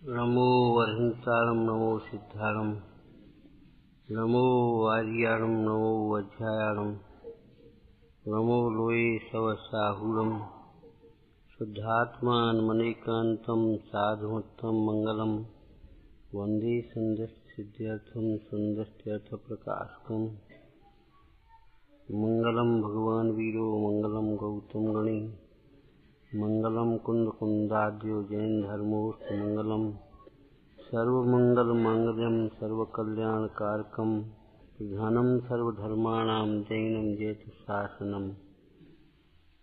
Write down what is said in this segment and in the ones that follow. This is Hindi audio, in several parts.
नमो वरहंतारं नमो सिद्धारं नमो वार्याणं नमो वज्रायाणं नमो लोये सवसाहुरं शुद्धात्मानमनेकान्तं साधुमत्तं मंगलम वंदे संदस्सिद्ध्यर्थं संदस्त्यर्थप्रकाशकम् मंगलम भगवान वीरो मंगलम गौतम गणे मंगलम कुंद कुंदाद्यो जैन धर्मोस्त मंगलम सर्वमंगल मांगल्यम सर्वकल्याणकारकम प्रधानम सर्वधर्माणां जैनम जयतु शासनम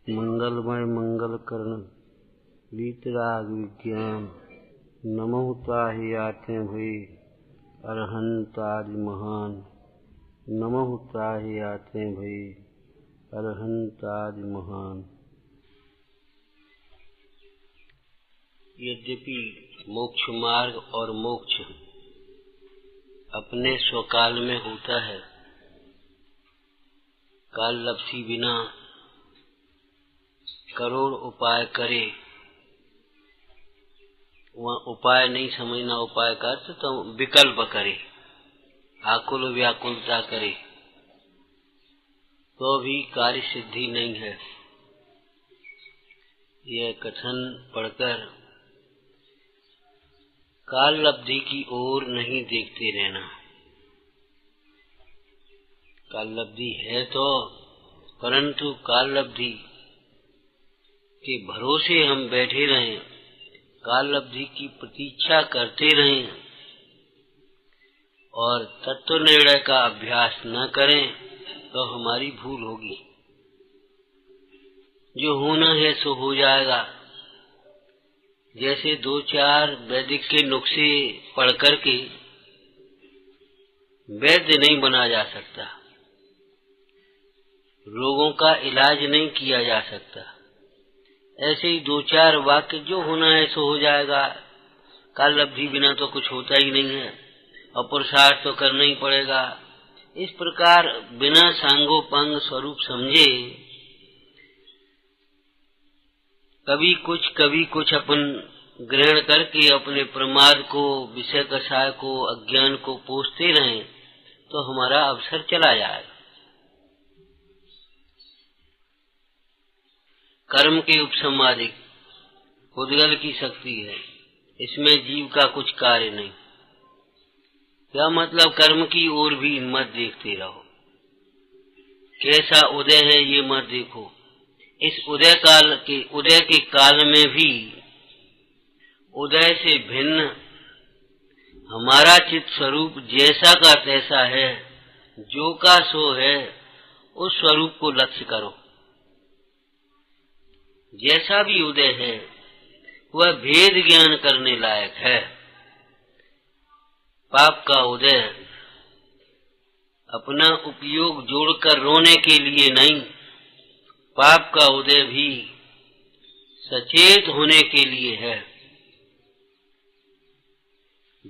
मंगलमय मंगलकर्ण वीतराग विज्ञान नमो ताहि आते भय अरहंतादि महान नमो ताहि आते भय अरहंतादि महान। यद्यपि मोक्ष मार्ग और मोक्ष अपने स्वकाल में होता है, काल लपसी बिना करोड़ उपाय करे, वहाँ उपाय नहीं समझना, उपाय का अर्थ तो विकल्प करे, आकुल व्याकुलता करे तो भी कार्य सिद्धि नहीं है। यह कथन पढ़कर काल लब्धि की ओर नहीं देखते रहना। काल लब्धि है तो, परंतु काल लब्धि के भरोसे हम बैठे रहें, काल लब्धि की प्रतीक्षा करते रहें और तत्व निर्णय का अभ्यास न करें तो हमारी भूल होगी। जो होना है सो हो जाएगा। जैसे दो चार वैदिक के नुस्खे पढ़ करके वैद्य नहीं बना जा सकता, रोगों का इलाज नहीं किया जा सकता। ऐसे ही दो चार वाक्य जो होना है सो हो जाएगा। काल लब्धि बिना तो कुछ होता ही नहीं है और पुरुषार्थ तो करना ही पड़ेगा। इस प्रकार बिना सांगोपांग स्वरूप समझे कभी कुछ अपन ग्रहण करके अपने प्रमाद को, विषय कषाय को, अज्ञान को पोषते रहें तो हमारा अवसर चला जाएगा। कर्म के उपसमादिक उद्गल की शक्ति है, इसमें जीव का कुछ कार्य नहीं। क्या मतलब? कर्म की ओर भी मत देखते रहो, कैसा उदय है ये मत देखो। इस उदय के काल में भी उदय से भिन्न हमारा चित्त स्वरूप जैसा का तैसा है, जो का सो है, उस स्वरूप को लक्ष्य करो। जैसा भी उदय है वह भेद ज्ञान करने लायक है। पाप का उदय अपना उपयोग जोड़कर रोने के लिए नहीं, पाप का उदय भी सचेत होने के लिए है,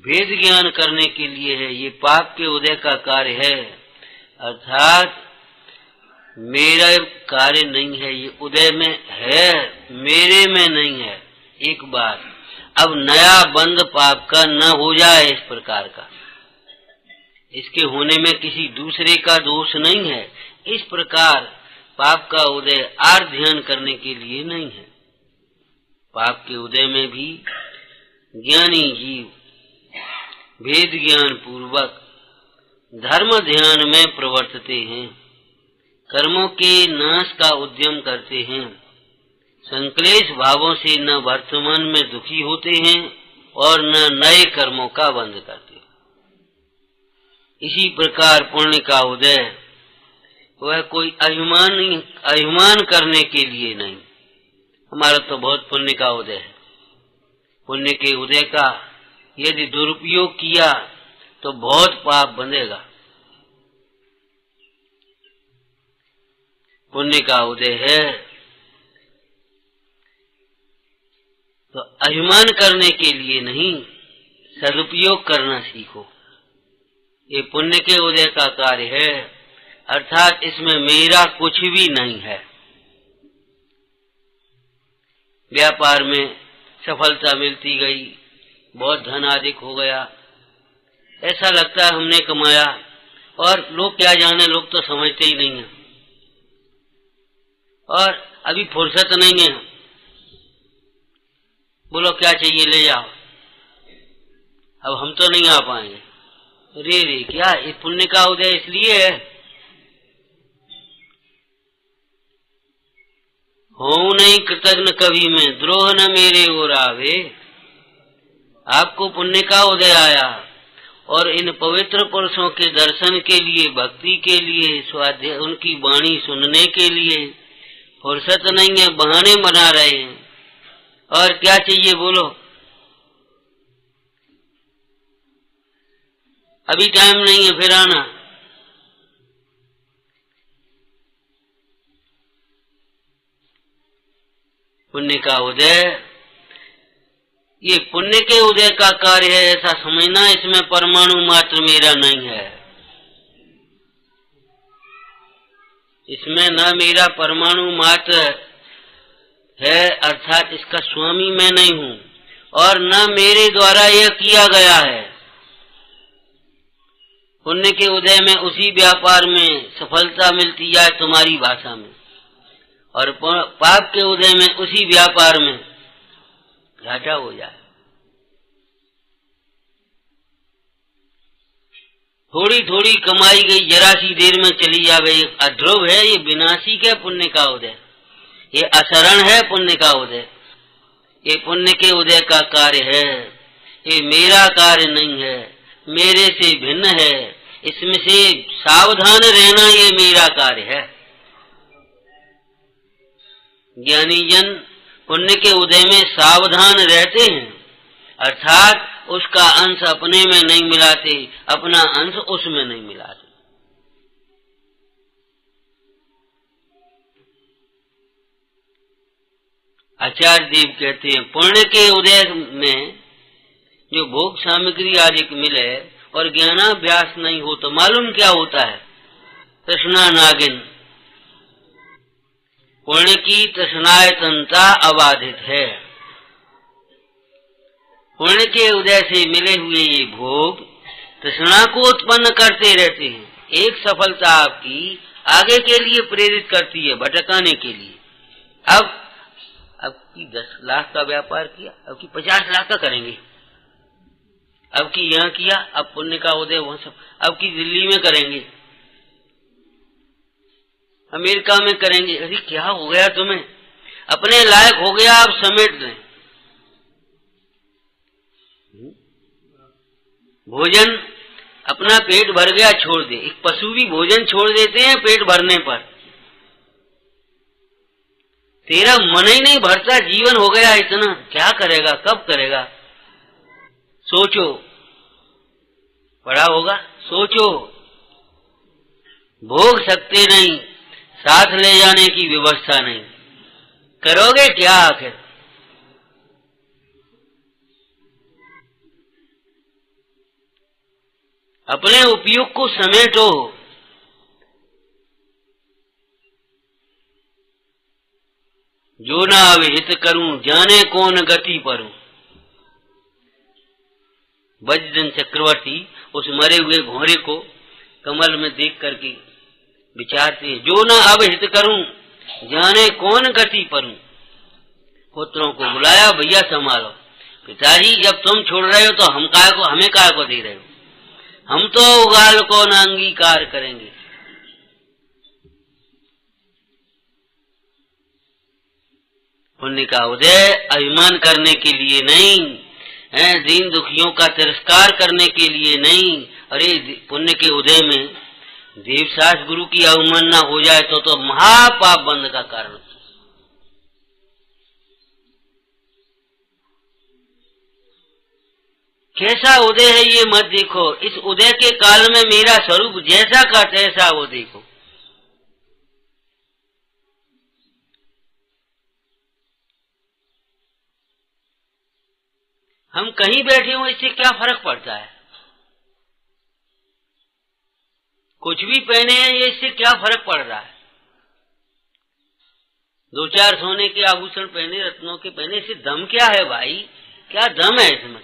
भेद ज्ञान करने के लिए है। ये पाप के उदय का कार्य है, अर्थात मेरा कार्य नहीं है, ये उदय में है, मेरे में नहीं है। एक बात, अब नया बंध पाप का न हो जाए इस प्रकार का, इसके होने में किसी दूसरे का दोष नहीं है। इस प्रकार पाप का उदय आर ध्यान करने के लिए नहीं है। पाप के उदय में भी ज्ञानी जीव भेद ज्ञान पूर्वक धर्म ध्यान में प्रवर्तते हैं, कर्मों के नाश का उद्यम करते हैं, संक्लेश भावों से न वर्तमान में दुखी होते हैं और न नए कर्मों का बंध करते हैं। इसी प्रकार पुण्य का उदय वह कोई अभिमान करने के लिए नहीं। हमारा तो बहुत पुण्य का उदय है, पुण्य के उदय का यदि दुरुपयोग किया तो बहुत पाप बंधेगा। पुण्य का उदय है तो अभिमान करने के लिए नहीं, सदुपयोग करना सीखो। ये पुण्य के उदय का कार्य है, अर्थात इसमें मेरा कुछ भी नहीं है। व्यापार में सफलता मिलती गई, बहुत धन अधिक हो गया, ऐसा लगता है हमने कमाया, और लोग क्या जाने, लोग तो समझते ही नहीं है, और अभी फुर्सत नहीं है, बोलो क्या चाहिए ले जाओ, अब हम तो नहीं आ पाएंगे। रे रे क्या इस पुण्य का उदय इसलिए है, हो नहीं कृतज्ञ कभी में, द्रोह न मेरे ओर आवे। आपको पुण्य का उदय आया, और इन पवित्र पुरुषों के दर्शन के लिए, भक्ति के लिए, स्वाध्याय उनकी वाणी सुनने के लिए फुर्सत नहीं है, बहाने बना रहे हैं। और क्या चाहिए बोलो, अभी टाइम नहीं है, फिर आना। पुण्य का उदय, ये पुण्य के उदय का कार्य है ऐसा समझना, इसमें परमाणु मात्र मेरा नहीं है, इसमें न मेरा परमाणु मात्र है, अर्थात इसका स्वामी मैं नहीं हूं, और न मेरे द्वारा यह किया गया है। पुण्य के उदय में उसी व्यापार में सफलता मिलती जाए तुम्हारी भाषा में, और पाप के उदय में उसी व्यापार में घाटा हो जाए। थोड़ी थोड़ी कमाई गई जरा सी देर में चली जावे, अध्रुव है ये, विनाशी के पुण्य का उदय, ये असरण है पुण्य का उदय, ये पुण्य के उदय का कार्य है, ये मेरा कार्य नहीं है, मेरे से भिन्न है, इसमें से सावधान रहना ये मेरा कार्य है। ज्ञानी जन पुण्य के उदय में सावधान रहते हैं, अर्थात उसका अंश अपने में नहीं मिलाते, अपना अंश उसमें नहीं मिलाते। आचार्य देव कहते हैं पुण्य के उदय में जो भोग सामग्री आदि मिले और ज्ञानाभ्यास नहीं हो तो मालूम क्या होता है, तृष्णा नागिन। पुण्य की तृष्णायतनता अबाधित है। पुण्य के उदय से मिले हुए ये भोग तृष्णा को उत्पन्न करते रहते हैं। एक सफलता आपकी आगे के लिए प्रेरित करती है, भटकाने के लिए। अब की 10 लाख का व्यापार किया, अब की 50 लाख का करेंगे, अब की यहाँ किया, अब पुण्य का उदय वहां सब, अब की दिल्ली में करेंगे, अमेरिका में करेंगे। अरे क्या हो गया तुम्हें, अपने लायक हो गया, आप समेट लें। भोजन अपना पेट भर गया छोड़ दे, एक पशु भी भोजन छोड़ देते हैं पेट भरने पर। तेरा मन ही नहीं भरता, जीवन हो गया इतना, क्या करेगा, कब करेगा? सोचो, पड़ा होगा, सोचो। भोग सकते नहीं, साथ ले जाने की व्यवस्था नहीं, करोगे क्या आखिर? अपने उपयोग को समेटो। जो ना अविहित करूं, जाने कौन गति परूं। वज्रधन चक्रवर्ती उस मरे हुए घोड़े को कमल में देख करके विचारते हैं, जो ना अविहित करूं, जाने कौन गति परूं। पुत्रों को बुलाया, भैया संभालो। पिताजी जब तुम छोड़ रहे हो तो हमें काय को दे रहे हो, हम तो उगाल को न अंगीकार करेंगे। पुण्य का उदय अभिमान करने के लिए नहीं है, दीन दुखियों का तिरस्कार करने के लिए नहीं। अरे पुण्य के उदय में देवशास गुरु की अवमानना हो जाए तो महापाप बंध का कारण। कैसा उदय है ये मत देखो, इस उदय के काल में मेरा स्वरूप जैसा का तैसा वो देखो। हम कहीं बैठे हो इससे क्या फर्क पड़ता है, कुछ भी पहने हैं ये इससे क्या फर्क पड़ रहा है। 2-4 सोने के आभूषण पहने, रत्नों के पहने, इससे दम क्या है भाई, क्या दम है इसमें?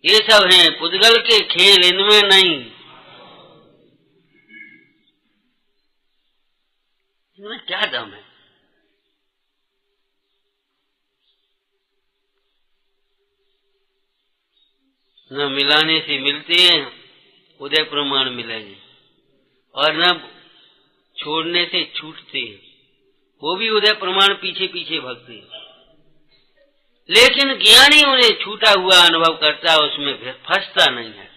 ये सब हैं पुद्गल के खेल, इनमें नहीं। इनमें क्या दम है? न मिलाने से मिलते हैं उदय प्रमाण मिलेंगे, और न छोड़ने से छूटते हैं, वो भी उदय प्रमाण पीछे पीछे भागते हैं। लेकिन ज्ञानी उन्हें छूटा हुआ अनुभव करता है, उसमें फिर फंसता नहीं है,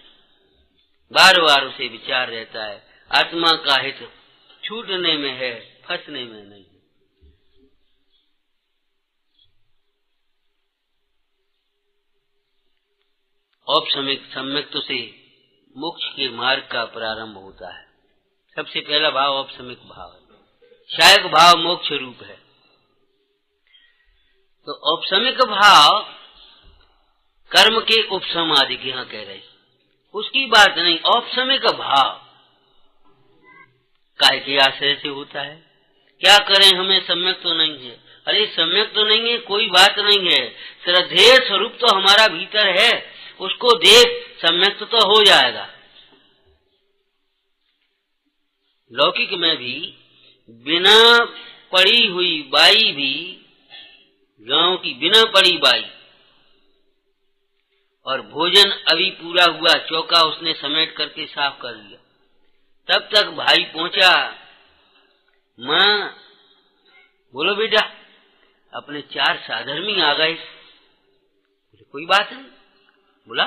बार बार उसे विचार रहता है। आत्मा का हित छूटने में है, फंसने में नहीं। औपसमिक सम्यक्त से मोक्ष के मार्ग का प्रारंभ होता है। सबसे पहला भाव औपसमिक भाव है, शायक भाव मोक्ष रूप है। तो औपसमिक भाव कर्म के उपसम आदि के यहाँ कह रहे, उसकी बात नहीं। औपसमिक भाव काय के आश्रय से होता है। क्या करें, हमें सम्यक तो नहीं है। अरे सम्यक तो नहीं है, कोई बात नहीं है, श्रद्धेय स्वरूप तो हमारा भीतर है, उसको देख, सम्यक तो हो जाएगा। लौकिक में भी बिना पड़ी हुई बाई भी, गांव की बिना पड़ी बाई, और भोजन अभी पूरा हुआ, चौका उसने समेट करके साफ कर लिया, तब तक भाई पहुंचा, मां बोलो बेटा, अपने 4 साधर्मी आ गए। कोई बात नहीं, बुला,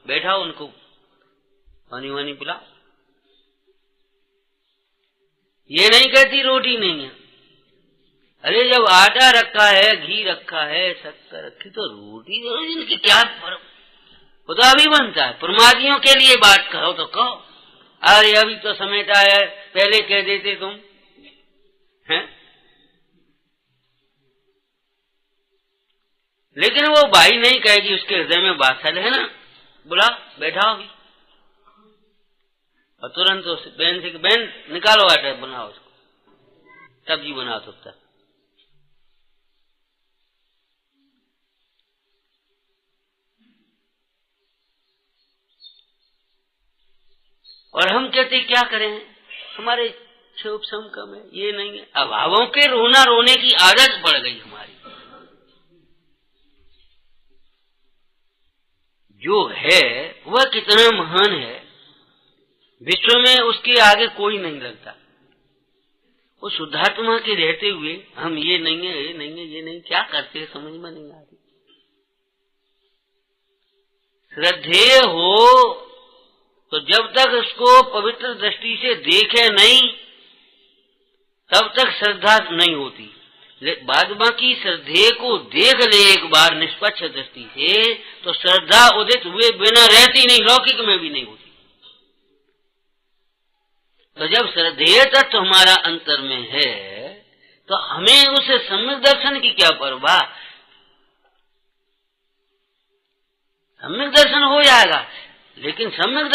बैठाओ, उनको पानी वानी पिलाओ। ये नहीं कहती रोटी नहीं है। अरे जब आटा रखा है, घी रखा है, शक्कर रखी, तो रोटी तो इनकी क्या फर्क, वो तो अभी बनता है। प्रमादियों के लिए बात कहो तो कहो, अरे अभी तो समेटा है, पहले कह देते तुम हैं। लेकिन वो भाई नहीं कहेगी, उसके हृदय में बादशाह है ना, बुला, बैठाओ अभी, और तुरंत उस बहन से, बहन निकालो आटा, बनाओ उसको, सब्जी बना सकता। और हम कहते क्या करें, हमारे क्षोभ सम कम है, ये नहीं है। अभावों के रोना रोने की आदत पड़ गई हमारी। जो है वह कितना महान है, विश्व में उसके आगे कोई नहीं लगता। वो शुद्धात्मा के रहते हुए हम ये नहीं है, ये नहीं है, ये नहीं, क्या करते समझ में नहीं आती। श्रद्धेय हो तो जब तक उसको पवित्र दृष्टि से देखे नहीं, तब तक श्रद्धा नहीं होती। बाद बाकी श्रद्धेय को देख ले एक बार निष्पक्ष दृष्टि से, तो श्रद्धा उदित हुए बिना रहती नहीं, लौकिक में भी नहीं होती। तो जब श्रद्धेय तत्व हमारा अंतर में है, तो हमें उस सम्यक दर्शन की क्या परवाह। सम्यक दर्शन हो जाएगा, लेकिन सम्यक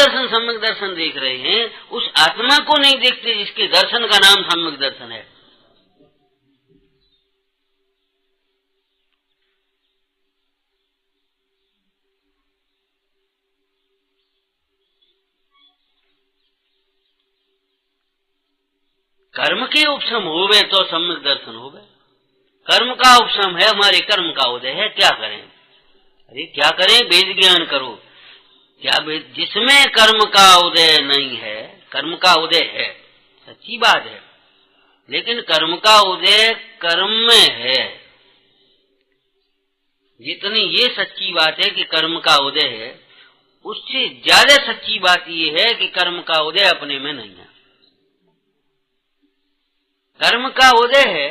दर्शन देख रहे हैं, उस आत्मा को नहीं देखते जिसके दर्शन का नाम सम्यक दर्शन है। कर्म के उपशम होवे तो सम्यक दर्शन होवे। कर्म का उपशम है, हमारे कर्म का उदय है, क्या करें। अरे क्या करें, वेद ज्ञान करो। क्या जिसमें कर्म का उदय नहीं है, कर्म का उदय है, सच्ची बात है, लेकिन कर्म का उदय कर्म में है। जितनी ये सच्ची बात है कि कर्म का उदय है, उससे ज्यादा सच्ची बात ये है कि कर्म का उदय अपने में नहीं है। कर्म का उदय है,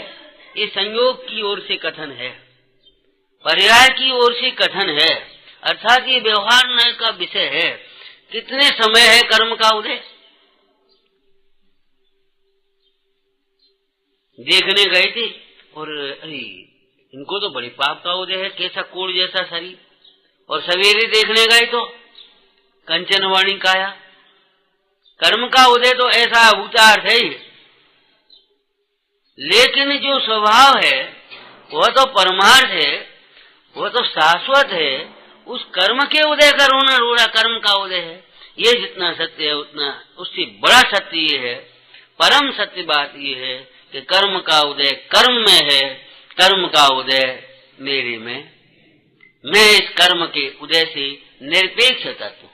ये संयोग की ओर से कथन है, पर्याय की ओर से कथन है, अर्थात ये व्यवहार न्याय का विषय है। कितने समय है कर्म का उदय। देखने गए थे और अरे इनको तो बड़े पाप का उदय है, कैसा कोड़ जैसा शरीर, और सवेरे देखने गए तो कंचनवाणी काया। कर्म का उदय तो ऐसा अभूतार्थ है, लेकिन जो स्वभाव है वह तो परमार्थ है, वह तो शाश्वत है। उस कर्म के उदय का रोना रोड़ा कर्म का उदय है। ये जितना सत्य है उतना उससे बड़ा सत्य ये है, परम सत्य बात ये है कि कर्म का उदय कर्म में है, कर्म का उदय मेरे में, मैं इस कर्म के उदय से निरपेक्ष तत्व हूं।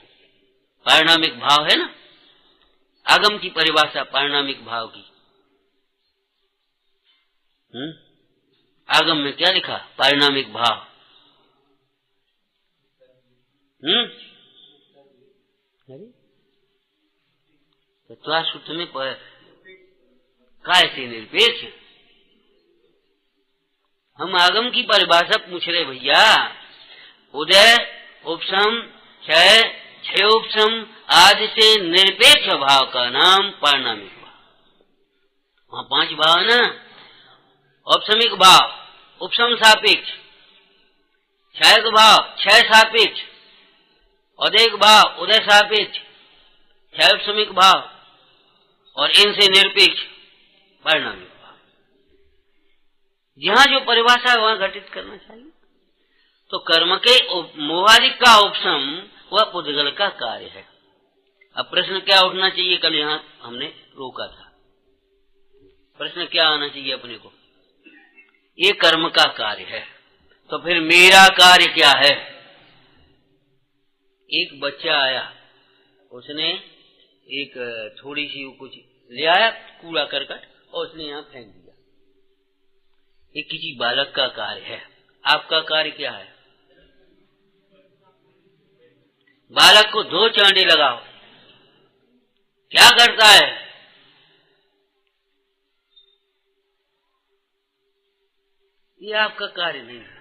पारिणामिक भाव है ना, आगम की परिभाषा पारिणामिक भाव की। आगम में क्या लिखा? पारिणामिक भाव। तत्वा सूत्र में काय से निरपेक्ष। हम आगम की परिभाषा पूछ रहे भैया। उदय, उपशम, क्षय, क्षय उपशम आदि से निरपेक्ष भाव का नाम पारिणामिक भाव। वहां 5 भाव है ना, औपसमिक भाव, उपशम सापेक्ष, क्षय भाव क्षय सापेक्ष, उदय भाव उदय सापेक्ष, क्षय उपशमिक भाव और इनसे निरपेक्ष पारिणामिक भाव। जहां जो परिभाषा है वहां घटित करना चाहिए। तो कर्म के मोहादिक का उपशम वह पुद्गल का कार्य है। अब प्रश्न क्या उठना चाहिए? कल यहां हमने रोका था। प्रश्न क्या आना चाहिए अपने को? ये कर्म का कार्य है, तो फिर मेरा कार्य क्या है? एक बच्चा आया, उसने एक थोड़ी सी कुछ ले आया कूड़ा करकट और उसने यहां फेंक दिया। ये किसी बालक का कार्य है। आपका कार्य क्या है? बालक को 2 चांटे लगाओ, क्या करता है? ये आपका कार्य नहीं है।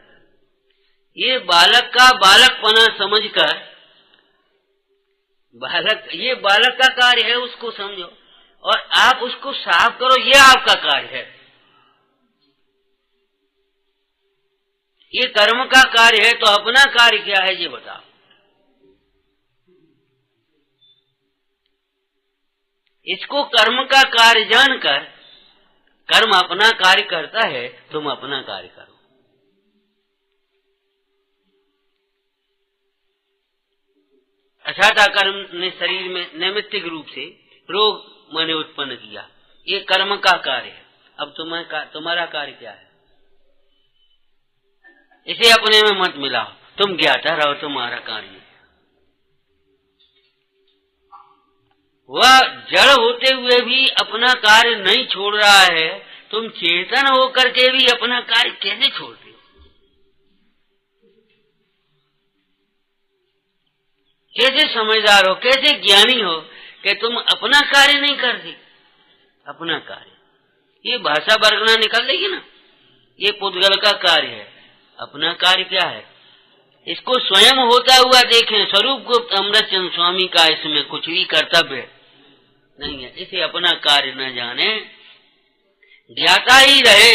ये बालक का बालकपना समझकर, ये बालक का कार्य है, उसको समझो और आप उसको साफ करो, ये आपका कार्य है। ये कर्म का कार्य है, तो अपना कार्य क्या है ये बताओ। इसको कर्म का कार्य जानकर, कर्म अपना कार्य करता है, तुम अपना कार्य करो। अथाता कर्म ने शरीर में नैमित्तिक रूप से रोग मैंने उत्पन्न किया, ये कर्म का कार्य है। अब तुम्हारा कार्य क्या है? इसे अपने में मत मिलाओ, तुम ज्ञाता रहो, तुम्हारा कार्य। वह जड़ होते हुए भी अपना कार्य नहीं छोड़ रहा है, तुम चेतन होकर के भी अपना कार्य कैसे छोड़ते हो? कैसे समझदार हो, कैसे ज्ञानी हो कि तुम अपना कार्य नहीं करते? अपना कार्य, ये भाषा वर्गना निकल देगी ना, ये पुद्गल का कार्य है। अपना कार्य क्या है? इसको स्वयं होता हुआ देखें। स्वरूप गुप्त अमृतचंद्र स्वामी का इसमें कुछ भी कर्तव्य नहीं है। इसे अपना कार्य न जाने, ज्ञाता ही रहे,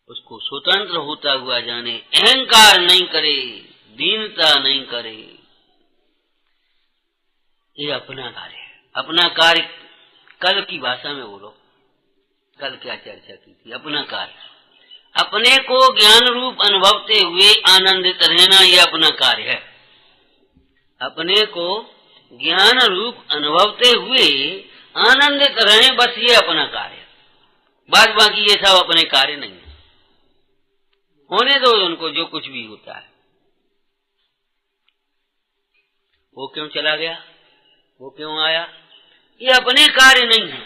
उसको स्वतंत्र होता हुआ जाने, अहंकार नहीं करे, दीनता नहीं करे, ये अपना कार्य है। अपना कार्य कल की भाषा में बोलो, कल क्या चर्चा की थी? अपना कार्य, अपने को ज्ञान रूप अनुभवते हुए आनंदित रहना, ये अपना कार्य है। अपने को ज्ञान रूप अनुभवते हुए आनंदित रहे, बस ये अपना कार्य है। बाद बाकी ये सब अपने कार्य नहीं है। होने दो उनको, जो कुछ भी होता है। वो क्यों चला गया, वो क्यों आया, ये अपने कार्य नहीं है।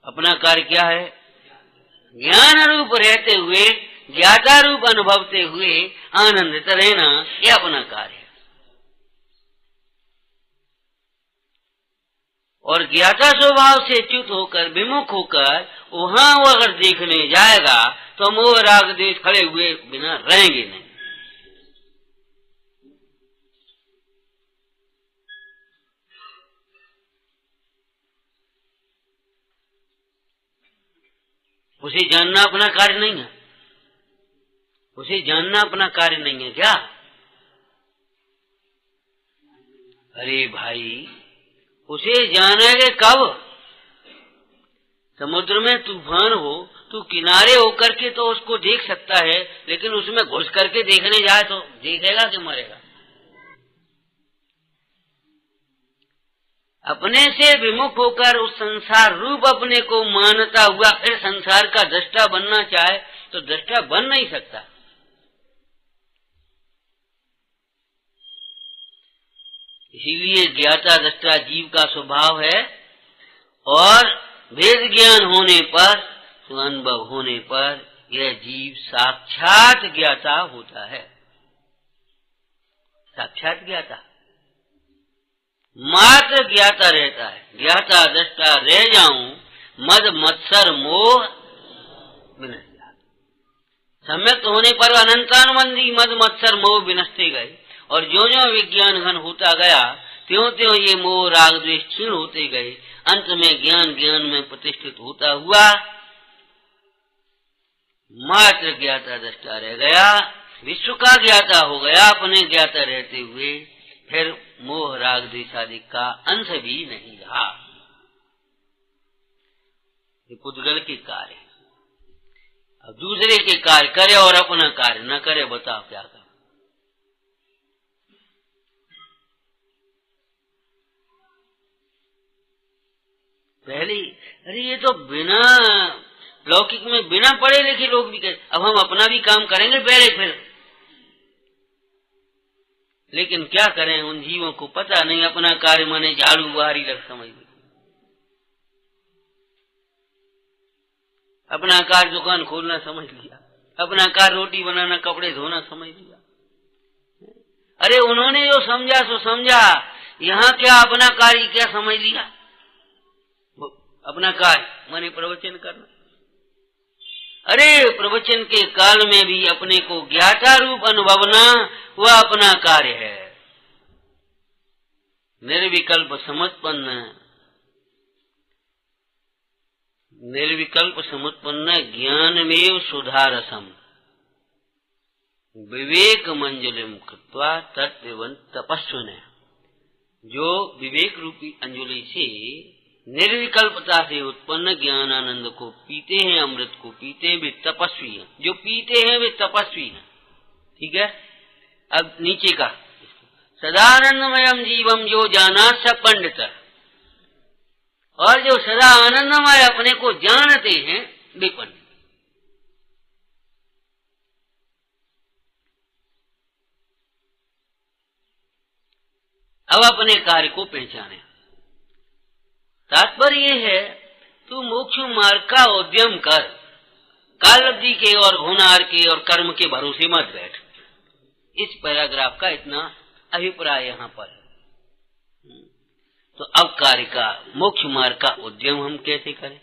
अपना कार्य क्या है? ज्ञान रूप रहते हुए, ज्ञाता रूप अनुभवते हुए आनंदित रहना, ये अपना कार्य है। और ज्ञाता स्वभाव से च्युत होकर, विमुख होकर वहां वो अगर देखने जाएगा तो मोह राग द्वेष खड़े हुए बिना रहेंगे नहीं। उसे जानना अपना कार्य नहीं है। उसे जानना अपना कार्य नहीं है क्या? अरे भाई, उसे जानेंगे कब? समुद्र में तूफान हो तो किनारे होकर के तो उसको देख सकता है, लेकिन उसमें घुस करके देखने जाए तो देखेगा कि मरेगा। अपने से विमुख होकर उस संसार रूप अपने को मानता हुआ फिर संसार का दृष्टा बनना चाहे तो दृष्टा बन नहीं सकता। इसीलिए ज्ञाता दृष्टा जीव का स्वभाव है, और वेद ज्ञान होने पर, स्वानुभव होने पर यह जीव साक्षात ज्ञाता होता है। साक्षात ज्ञाता, मात्र ज्ञाता रहता है। ज्ञाता दृष्टा रह जाऊं, मद मत्सर मोह विनष्ट। सम्यक होने पर अनंतानुबंधी मद मत्सर मोह विनष्टे गए, और ज्यों ज्यों विज्ञान घन होता गया त्यों त्यों ये मोह राग द्वेष क्षीण होते गए। अंत में ज्ञान ज्ञान में प्रतिष्ठित होता हुआ मात्र ज्ञाता दृष्टा रह गया, विश्व का ज्ञाता हो गया अपने ज्ञाता रहते हुए। फिर मोह राग द्वेष आदि का अंश भी नहीं रहा। ये पुद्गल के कार्य। अब दूसरे के कार्य करे और अपना कार्य न करे, बताओ क्या करे। पहले अरे ये तो बिना लौकिक में बिना पढ़े लिखे लोग भी कहते, अब हम अपना भी काम करेंगे पहले फिर। लेकिन क्या करें, उन जीवों को पता नहीं अपना कार्य माने झाड़ू बुहारी लग समझ ली, अपना कार्य दुकान खोलना समझ लिया, अपना कार्य रोटी बनाना कपड़े धोना समझ लिया। अरे उन्होंने जो समझा सो समझा, यहाँ क्या अपना कार्य क्या समझ लिया। अपना कार्य माने प्रवचन करना। अरे प्रवचन के काल में भी अपने को ज्ञाता रूप अनुभवना वह अपना कार्य है। निर्विकल्प समुत्पन्न, निर्विकल्प समुत्पन्न ज्ञानमेव सुधारसम विवेक मंजलिम कृत्वा तत्वं तपस्विन। जो विवेक रूपी अंजलि से निर्विकल्पता से उत्पन्न ज्ञान आनंद को पीते हैं, अमृत को पीते हैं, वे तपस्वी हैं। जो पीते हैं वे तपस्वी हैं। ठीक है। अब नीचे का सदानंदमयम जीवम जो जाना स पंडित, और जो सदा आनंदमय अपने को जानते हैं वे पंडित। अब अपने कार्य को पहचाने। तात्पर्य यह है, तू मोक्ष मार्ग का उद्यम कर, काल अवधि के और होनार के और कर्म के भरोसे मत बैठ। इस पैराग्राफ का इतना अभिप्राय यहाँ पर है। तो अब कार्य का मोक्ष मार्ग का उद्यम हम कैसे करें,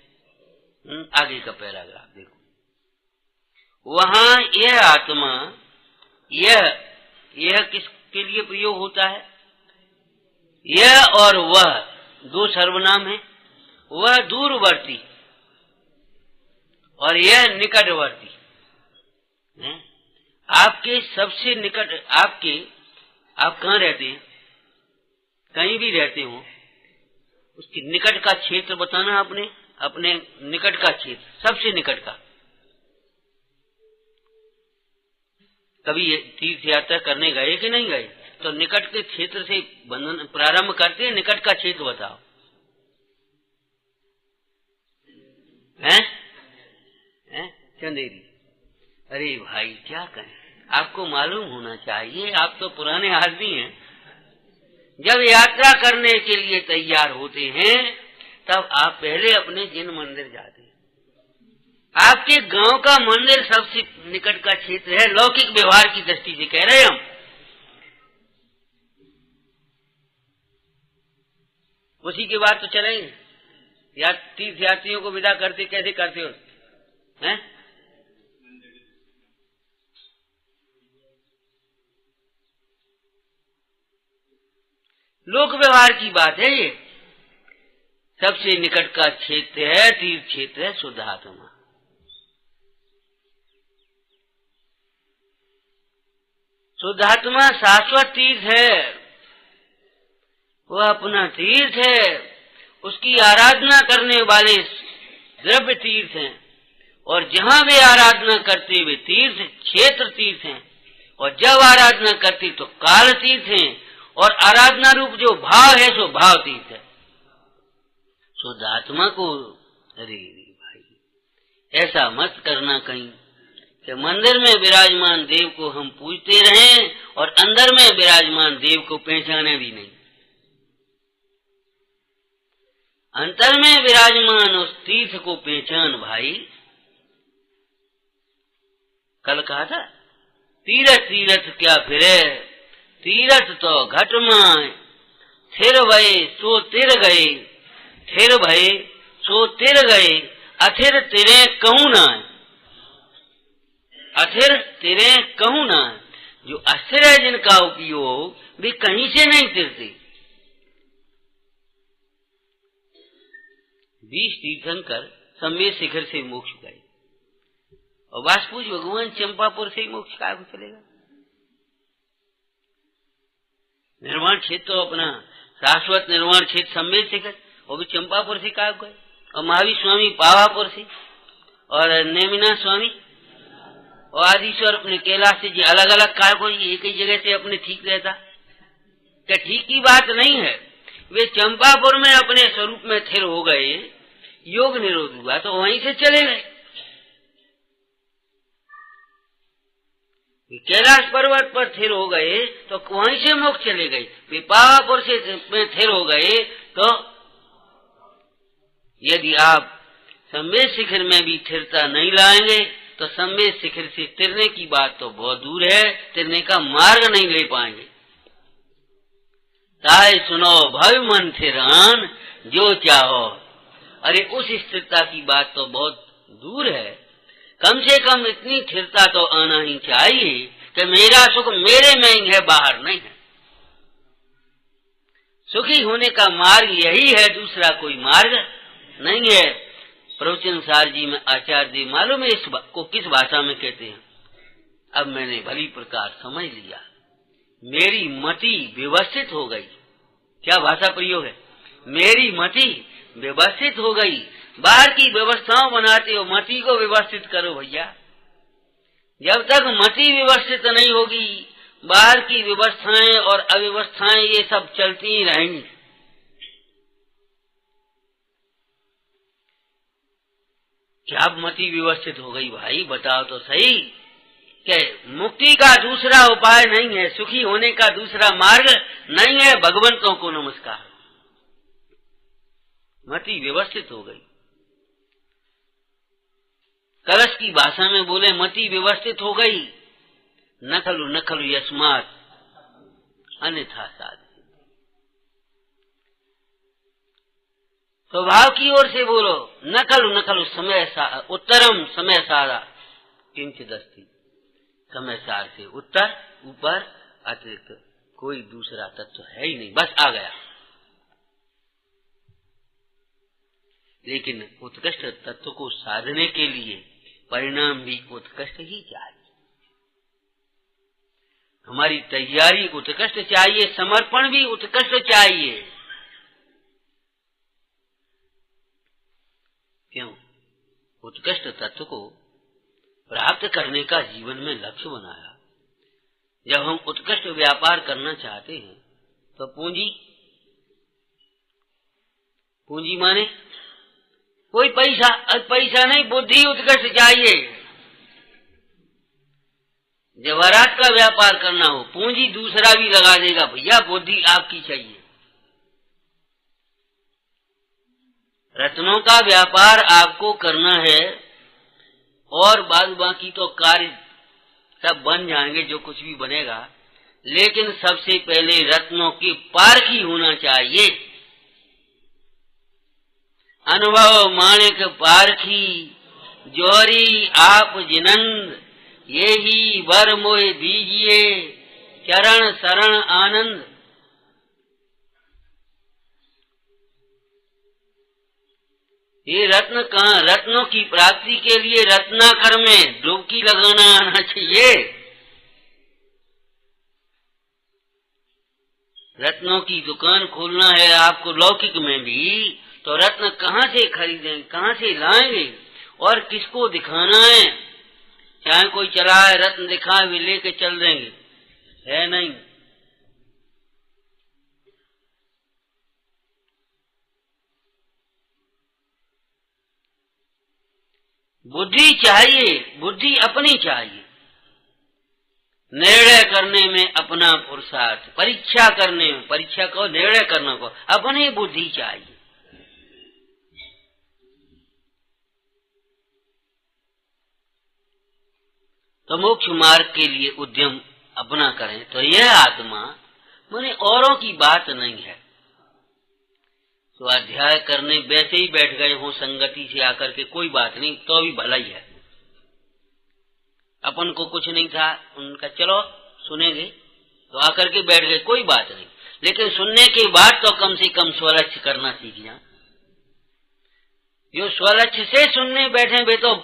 आगे का पैराग्राफ देखो। वहां यह आत्मा, यह किसके लिए प्रयोग होता है। यह और वह दो सर्वनाम है। वह दूरवर्ती और यह निकटवर्ती है। आपके सबसे निकट, आप कहाँ रहते हैं, कहीं भी रहते हो, उसके निकट का क्षेत्र बताना। अपने निकट का क्षेत्र, सबसे निकट का। कभी तीर्थ यात्रा करने गए कि नहीं गए, तो निकट के क्षेत्र से बंधन प्रारंभ करते हैं। निकट का क्षेत्र बताओ, हैं? चंदेरी। अरे भाई क्या कहें, आपको मालूम होना चाहिए, आप तो पुराने आदमी हैं। जब यात्रा करने के लिए तैयार होते हैं तब आप पहले अपने जिन मंदिर जाते हैं। आपके गांव का मंदिर सबसे निकट का क्षेत्र है। लौकिक व्यवहार की दृष्टि से कह रहे हैं हम। उसी के बाद तो चलेंगे। या तीर्थ यात्रियों को विदा करते कैसे करते हो, हैं? लोक व्यवहार की बात है। ये सबसे निकट का क्षेत्र है, तीर्थ क्षेत्र है शुद्धात्मा। शुद्धात्मा शाश्वत तीर्थ है, वह अपना तीर्थ है। उसकी आराधना करने वाले द्रव्य तीर्थ हैं, और जहां वे आराधना करते वे तीर्थ क्षेत्र तीर्थ हैं, और जब आराधना करते तो काल तीर्थ हैं, और आराधना रूप जो भाव है सो भाव तीर्थ है। शुद्ध आत्मा को अरे भाई ऐसा मत करना कहीं कि मंदिर में विराजमान देव को हम पूजते रहें और अंदर में विराजमान देव को पहचाने भी नहीं। अंतर में विराजमान उस तीर्थ को पहचान भाई। कल कहा था तीरथ तीरथ क्या फिरे, तीरथ तो घट माए, थिर भये सो तिर गए, थिर भये सो तिर गए, अथिर तिरे कहूं ना, अथिर तिरे कहूं ना। जो अस्थिर है जिनका उपयोग वे कहीं से नहीं तिरते। 20 तीर्थंकर संवेद शिखर से मोक्ष गए, और वासपूज भगवान चंपापुर से ही मोक्ष काय को चलेगा। निर्वाण क्षेत्र तो अपना शाश्वत निर्वाण क्षेत्र संवेद शिखर, वो भी चंपापुर से काय को गए, और महावीर स्वामी पावापुर से, और नेमिना स्वामी और आदिश्वर अपने कैलाश से जी अलग अलग काय को एक ही जगह से अपने ठीक रहता। क्या ठीक की बात नहीं है। वे चंपापुर में अपने स्वरूप में स्थिर हो गए, योग निरोध हुआ तो वहीं से चले गए। कैलाश पर्वत पर स्थिर हो गए तो वहीं से मोक्ष चले गए। वे पावापुर से स्थिर हो गए तो यदि आप संवेद शिखर में भी स्थिरता नहीं लाएंगे तो संवेद शिखर से तिरने की बात तो बहुत दूर है, तिरने का मार्ग नहीं ले पाएंगे। ताए सुनो भव मन थिरान जो चाहो। अरे उस स्थिरता की बात तो बहुत दूर है। कम से कम इतनी स्थिरता तो आना ही चाहिए कि मेरा सुख मेरे में ही है, बाहर नहीं है। सुखी होने का मार्ग यही है, दूसरा कोई मार्ग नहीं है। प्रवचन सार जी में आचार्य जी मालूम है इस को किस भाषा में कहते हैं। अब मैंने भली प्रकार समझ लिया, मेरी मति व्यवस्थित हो गई। क्या भाषा प्रयोग है, मेरी मति व्यवस्थित हो गई। बाहर की व्यवस्थाओं बनाते हो, मति को व्यवस्थित करो भैया। जब तक मति व्यवस्थित नहीं होगी बाहर की व्यवस्थाएं और अव्यवस्थाएं ये सब चलती ही रहेंगी। क्या मति व्यवस्थित हो गई भाई, बताओ तो सही। कि मुक्ति का दूसरा उपाय नहीं है, सुखी होने का दूसरा मार्ग नहीं है। भगवंतों को नमस्कार, मति व्यवस्थित हो गई। कलश की भाषा में बोले मति व्यवस्थित हो गई। न खलु न खलु यस्मात् अन्यथा साध। स्वभाव की ओर से बोलो, न खलु समय उत्तरम समय सारा किंचित अस्ति। समय सार से उत्तर ऊपर अतिरिक्त कोई दूसरा तत्व है ही नहीं, बस आ गया। लेकिन उत्कृष्ट तत्व को साधने के लिए परिणाम भी उत्कृष्ट ही चाहिए। हमारी तैयारी उत्कृष्ट चाहिए, समर्पण भी उत्कृष्ट चाहिए। क्यों? उत्कृष्ट तत्व को प्राप्त करने का जीवन में लक्ष्य बनाया। जब हम उत्कृष्ट व्यापार करना चाहते हैं तो पूंजी माने कोई पैसा नहीं, बुद्धि उत्कृष्ट चाहिए। जवाहरात का व्यापार करना हो, पूंजी दूसरा भी लगा देगा, भैया बुद्धि आपकी चाहिए। रत्नों का व्यापार आपको करना है और बाद बाकी तो कार्य सब बन जाएंगे, जो कुछ भी बनेगा। लेकिन सबसे पहले रत्नों की पारखी होना चाहिए। अनुभव माणिक पारखी जोरी आप जिनंद, ये ही वर मोह दीजिए चरण शरण आनंद। ये रत्न कहाँ? रत्नों की प्राप्ति के लिए रत्नाकर में डुबकी लगाना आना चाहिए। रत्नों की दुकान खोलना है आपको लौकिक में भी, तो रत्न कहाँ से खरीदेंगे, कहाँ से लाएंगे और किसको दिखाना है? चाहे कोई चला है रत्न दिखाए वे लेके चल देंगे, है नहीं। बुद्धि चाहिए, बुद्धि अपनी चाहिए, निर्णय करने में अपना पुरुषार्थ, परीक्षा करने में, परीक्षा को निर्णय करने को अपनी बुद्धि चाहिए। तो मोक्ष मार्ग के लिए उद्यम अपना करें। तो यह आत्मा माने औरों की बात नहीं है। तो अध्याय करने वैसे ही बैठ गए हो संगति से आकर के, कोई बात नहीं, तो भी भला ही है। अपन को कुछ नहीं था, उनका चलो सुनेंगे तो आकर के बैठ गए, कोई बात नहीं। लेकिन सुनने के बाद तो कम से कम स्वलक्ष्य करना सीख जाए। जो स्वलक्ष्य से सुनने बैठे वे तो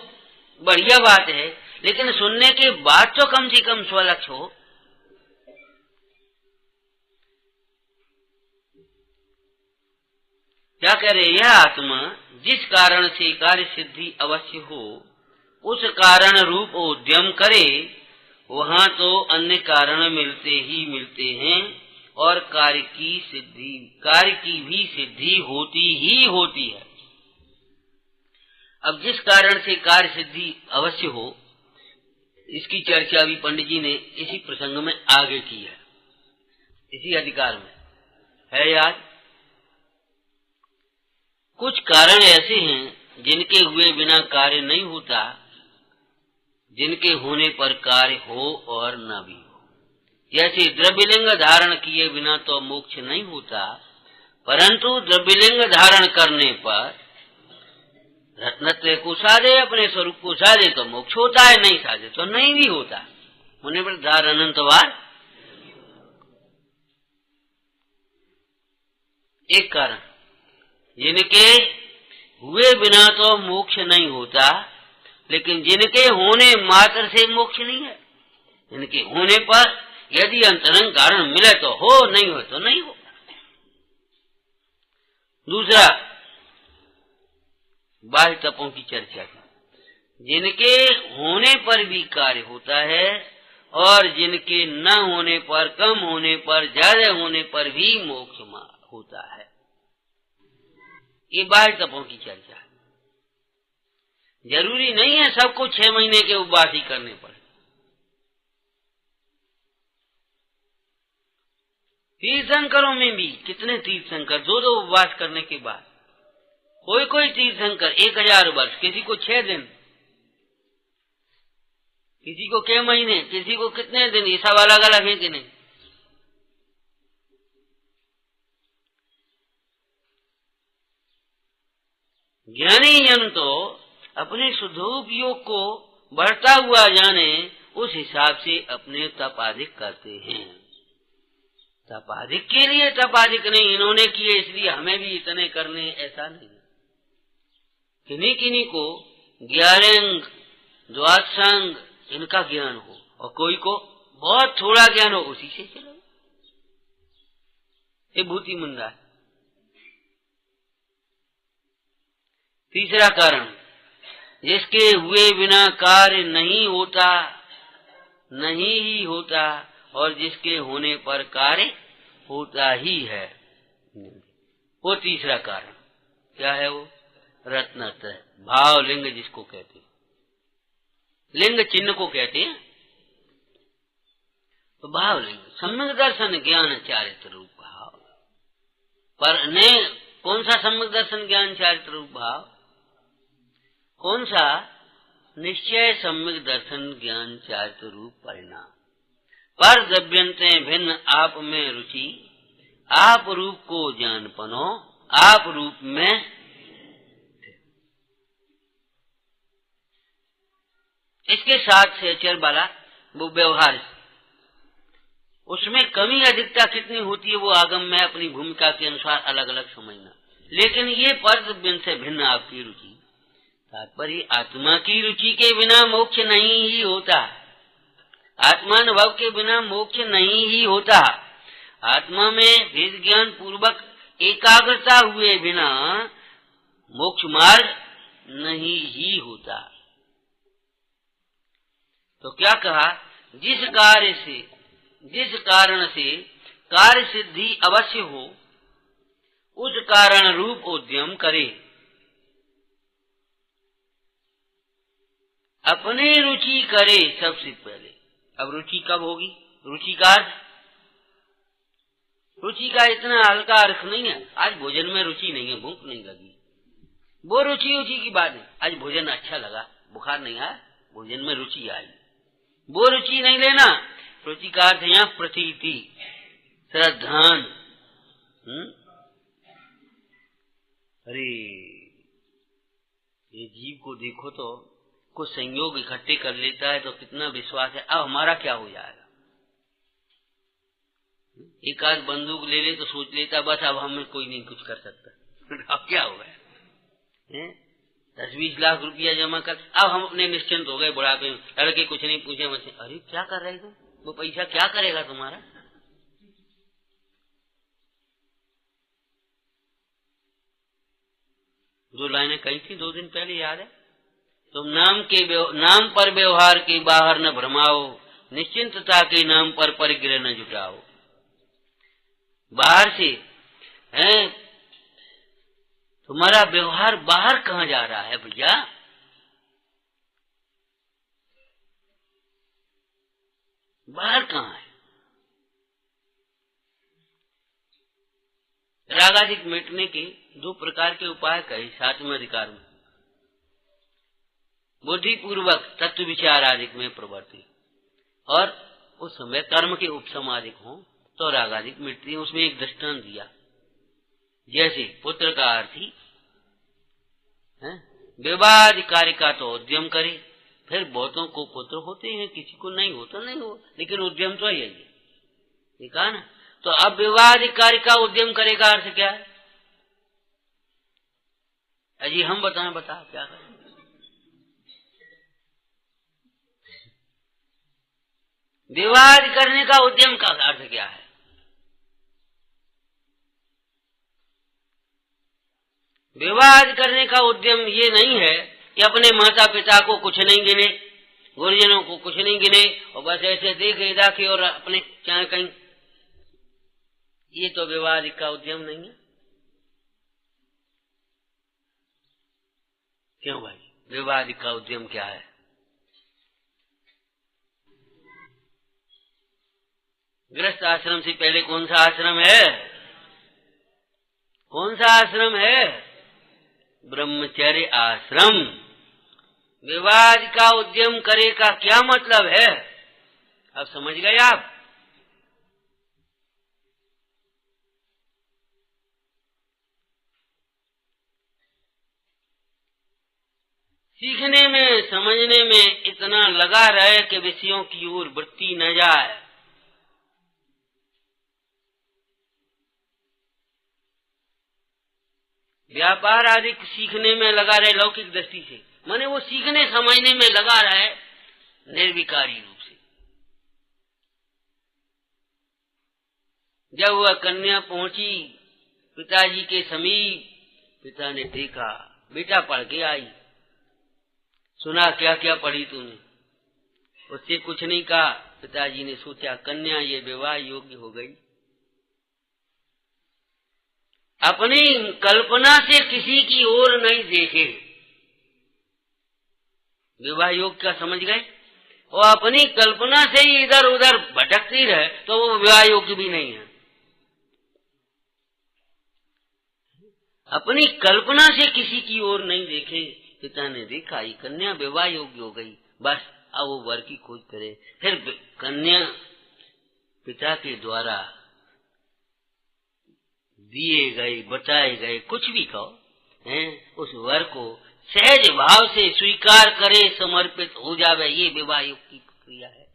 बढ़िया बात है, लेकिन सुनने के बाद तो कम से कम स्वलक्ष्य हो। क्या कह रहे? यह आत्मा जिस कारण से कार्य सिद्धि अवश्य हो उस कारण रूप उद्यम करे, वहां तो अन्य कारण मिलते ही मिलते हैं और कार्य की भी सिद्धि होती ही होती है। अब जिस कारण से कार्य सिद्धि अवश्य हो, इसकी चर्चा भी पंडित जी ने इसी प्रसंग में आगे की है, इसी अधिकार में है याद। कुछ कारण ऐसे हैं जिनके हुए बिना कार्य नहीं होता, जिनके होने पर कार्य हो और न भी हो। जैसे द्रव्यलिंग धारण किए बिना तो मोक्ष नहीं होता, परंतु द्रव्यलिंग धारण करने पर रत्नत्व को साधे, अपने स्वरूप को साधे तो मोक्ष होता है, नहीं साधे तो नहीं भी होता। होने पर धार अनंतवार एक कारण, जिनके हुए बिना तो मोक्ष नहीं होता, लेकिन जिनके होने मात्र से मोक्ष नहीं है। इनके होने पर यदि अंतरंग कारण मिले तो हो, नहीं हो तो नहीं हो। दूसरा बाह्य तपों की चर्चा की, जिनके होने पर भी कार्य होता है और जिनके न होने पर, कम होने पर, ज्यादा होने पर भी मोक्ष होता है। ये बाह्य तपों की चर्चा है। जरूरी नहीं है सबको 6 महीने के उपवास ही करने पड़े। तीर्थंकरों में भी कितने तीर्थंकर 2-2 उपवास करने के बाद, कोई तीर्थंकर 1000 वर्ष, किसी को 6 दिन, किसी को के महीने, किसी को कितने दिन, ये सब अलग अलग है कि नहीं। ज्ञानी जन तो अपने शुद्धोपयोग को बढ़ता हुआ जाने, उस हिसाब से अपने तपाधिक करते हैं। तपाधिक के लिए तपाधिक नहीं, इन्होंने किए इसलिए हमें भी इतने करने, ऐसा नहीं। किन्हीं किन्हीं को 11 अंग, द्वादशांग इनका ज्ञान हो और कोई को बहुत थोड़ा ज्ञान हो, उसी से चलो। ये भूति मुंदा है। तीसरा कारण, जिसके हुए बिना कार्य नहीं होता, नहीं ही होता, और जिसके होने पर कार्य होता ही है, वो तीसरा कारण क्या है? वो रत्नत्रय, भाव लिंग जिसको कहते हैं, लिंग चिन्ह को कहते हैं। तो भाव लिंग, सम्यक दर्शन ज्ञान चारित्र रूप भाव। पर ने कौन सा सम्यक दर्शन ज्ञान चारित्र रूप भाव? कौन सा? निश्चय सम्यक दर्शन ज्ञान चारित्र रूप परिणाम। पर द्रव्यंते भिन्न आप में रुचि, आप रूप को जान पनो, आप रूप में। इसके साथ से चर वाला वो व्यवहार, उसमें कमी अधिकता कितनी होती है वो आगम में अपनी भूमिका के अनुसार अलग अलग समझना। लेकिन ये पर द्रव्यंत से भिन्न आपकी रुचि, तात्पर्य आत्मा की रुचि के बिना मोक्ष नहीं ही होता। आत्मानुभव के बिना मोक्ष नहीं ही होता। आत्मा में भेद ज्ञान पूर्वक एकाग्रता हुए बिना मोक्ष मार्ग नहीं ही होता। तो क्या कहा, जिस कारण से कार्य सिद्धि अवश्य हो, उस कारण रूप उद्यम करे। अपने रुचि करे सबसे पहले। अब रुचि कब होगी? रुचि का अर्थ, रुचि का इतना हल्का अर्थ नहीं है। आज भोजन में रुचि नहीं है, भूख नहीं लगी, वो रुचि की बात है। आज भोजन अच्छा लगा, बुखार नहीं आया, भोजन में रुचि आई, वो रुचि नहीं लेना। रुचि का अर्थ यहाँ प्रतीति, श्रद्धान। अरे ये जीव को देखो तो कुछ संयोग इकट्ठे कर लेता है तो कितना विश्वास है, अब हमारा क्या हो जाएगा। एक आध बंदूक ले ले तो सोच लेता बस अब हमें कोई नहीं कुछ कर सकता। अब क्या हो गया, 10-20 लाख रुपया जमा कर, अब हम अपने निश्चिंत हो गए बुढ़ापे में। लड़के कुछ नहीं पूछे मुझसे, अरे क्या कर रहे थे, वो पैसा क्या करेगा तुम्हारा। दो लाइनें कही थी 2 दिन पहले, याद है? तुम नाम पर व्यवहार के बाहर न भ्रमाओ, निश्चिंतता के नाम पर परिग्रह न जुटाओ। बाहर से है तुम्हारा व्यवहार, बाहर कहाँ जा रहा है भैया? बाहर कहाँ है? रागाधिक मिटने के 2 प्रकार के उपाय कहे 7वें अधिकार में। बुद्धि पूर्वक तत्व विचार आदि में प्रवृत्ति, और उस समय कर्म के उपसमाधिक हो तो रागाधिक मिटती है। उसमें एक दृष्टांत दिया, जैसे पुत्र का अर्थी विवाद कार्य का तो उद्यम करे, फिर बहुतों को पुत्र होते हैं, किसी को नहीं हो तो नहीं हो, लेकिन उद्यम तो यही है, ठीक है ना। तो अब विवाद कार्य का उद्यम करेगा अर्थ क्या है? अजी हम बताएं, बता क्या करें? विवाद करने का उद्यम का अर्थ क्या है? विवाद करने का उद्यम ये नहीं है कि अपने माता पिता को कुछ नहीं गिने, गुरुजनों को कुछ नहीं गिने और बस ऐसे देखे दाखे और अपने चाहे कहीं, ये तो विवाद का उद्यम नहीं है। क्यों भाई, विवाद का उद्यम क्या है? गृहस्थ आश्रम से पहले कौन सा आश्रम है? कौन सा आश्रम है? ब्रह्मचर्य आश्रम। विवाद का उद्यम करे का क्या मतलब है? अब समझ गए आप? सीखने में समझने में इतना लगा रहे कि विषयों की ओर वृत्ति न जाए। व्यापार आदि सीखने में लगा रहे लौकिक दृष्टि से, माने वो सीखने समझने में लगा रहे निर्विकारी रूप से। जब वह कन्या पहुंची पिताजी के समीप, पिता ने देखा, बेटा पढ़ के आई। सुना क्या क्या पढ़ी तूने? उससे कुछ नहीं कहा। पिताजी ने सोचा कन्या ये विवाह योग्य हो गई। अपनी कल्पना से किसी की ओर नहीं देखे, विवाह योग क्या समझ गए? और अपनी कल्पना से ही इधर उधर भटकती रहे तो वो विवाह योग्य भी नहीं है। अपनी कल्पना से किसी की ओर नहीं देखे, पिता ने देखा ये कन्या विवाह योग्य हो गई, बस अब वो वर की खोज करे। फिर कन्या पिता के द्वारा दिए गए, बताए गए, कुछ भी कहो, उस वर को सहज भाव से स्वीकार करे, समर्पित हो जावे, ये विवाह योग की प्रक्रिया है।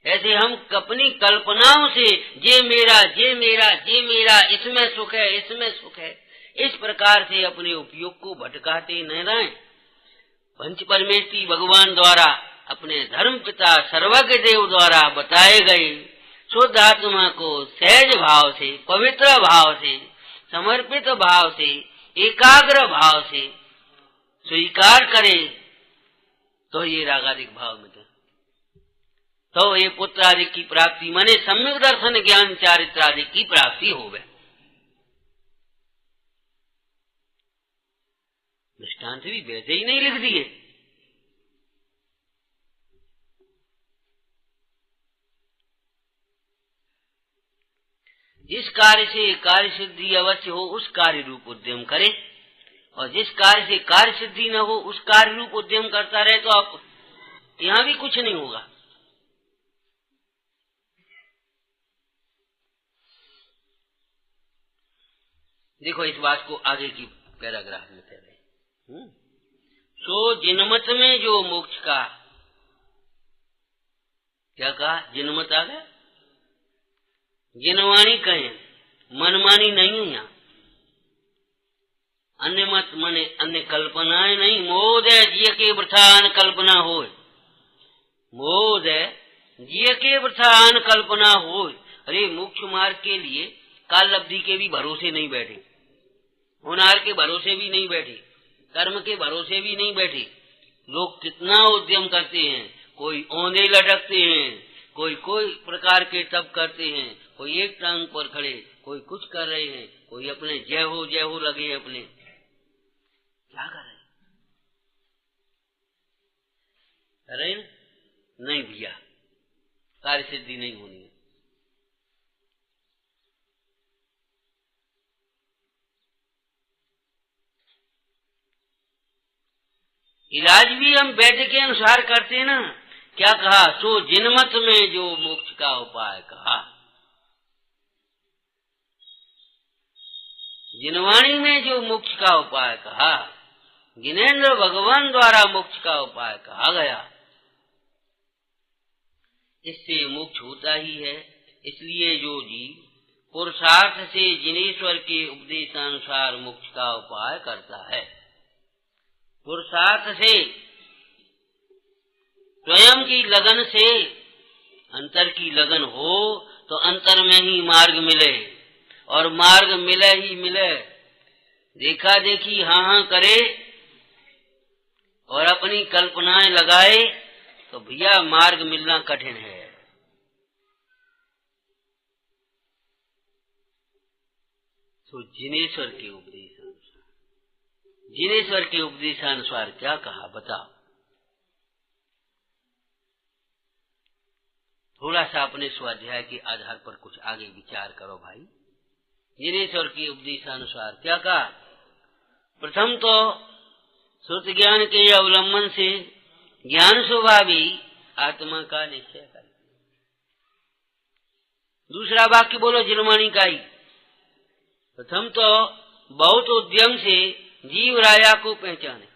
ऐसे हम अपनी कल्पनाओं से जे मेरा, जे मेरा, जे मेरा, इसमें सुख है, इसमें सुख है, इस प्रकार से अपने उपयोग को भटकाते न रहें। पंच परमेष्ठी भगवान द्वारा, अपने धर्म पिता सर्वज्ञ देव द्वारा बताए गए शुद्ध आत्मा को सहज भाव से, पवित्र भाव से, समर्पित भाव से एकाग्र भाव से स्वीकार करे तो ये रागादिक भाव मिटे, तो ये पुत्र आदि की प्राप्ति माने सम्यक दर्शन ज्ञान चारित्र आदि की प्राप्ति होवे। दृष्टांत भी वैसे ही नहीं लिख दिए। जिस कार्य से कार्य सिद्धि अवश्य हो उस कार्य रूप उद्यम करे, और जिस कार्य से कार्य सिद्धि न हो उस कार्य रूप उद्यम करता रहे तो आप यहां भी कुछ नहीं होगा। देखो इस बात को आगे की पैराग्राफ में कह रहे। सो जिनमत में जो मोक्ष का क्या कहा, जिनमत आ गया, जिनवाणी कहें, मनमानी नहीं है यहाँ, अन्य मत मने अन्य कल्पनाएं नहीं। मोद है जिय के वृथा अन कल्पना होय, मोद है जिय के वृथा अन कल्पना होय। अरे मोक्ष मार्ग के लिए काल लब्धि के भी भरोसे नहीं बैठे, होनार के भरोसे भी नहीं बैठे, कर्म के भरोसे भी नहीं बैठे। लोग कितना उद्यम करते हैं, कोई औंधे लटकते हैं, कोई कोई प्रकार के तप करते हैं, कोई एक टांग पर खड़े, कोई कुछ कर रहे हैं, कोई अपने जय हो लगे, अपने क्या कर रहे हैं? नहीं भैया, कार्य सिद्धि नहीं होनी है। इलाज भी हम वैद्य के अनुसार करते हैं ना। क्या कहा, सो जिनमत में जो मोक्ष का उपाय कहा, जिनवाणी में जो मोक्ष का उपाय कहा, जिनेन्द्र भगवान द्वारा मोक्ष का उपाय कहा गया, इससे मोक्ष होता ही है। इसलिए जो जीव पुरुषार्थ से जिनेश्वर के उपदेशानुसार मोक्ष का उपाय करता है, पुरुषार्थ से स्वयं की लगन से, अंतर की लगन हो तो अंतर में ही मार्ग मिले, और मार्ग मिले ही मिले। देखा देखी हाँ करे और अपनी कल्पनाएं लगाए तो भैया मार्ग मिलना कठिन है। तो जिनेश्वर के उपदेशानुसार, जिनेश्वर के उपदेशानुसार क्या कहा बताओ। थोड़ा सा अपने स्वाध्याय के आधार पर कुछ आगे विचार करो भाई। जिनेश्वर के उपदेशानुसार क्या कहा, प्रथम तो श्रुत ज्ञान के अवलंबन से ज्ञान स्वभावी आत्मा का निश्चय कर। दूसरा वाक्य बोलो जिनवाणी का ही। प्रथम तो बहुत उद्यम से जीव राया को पहचाने,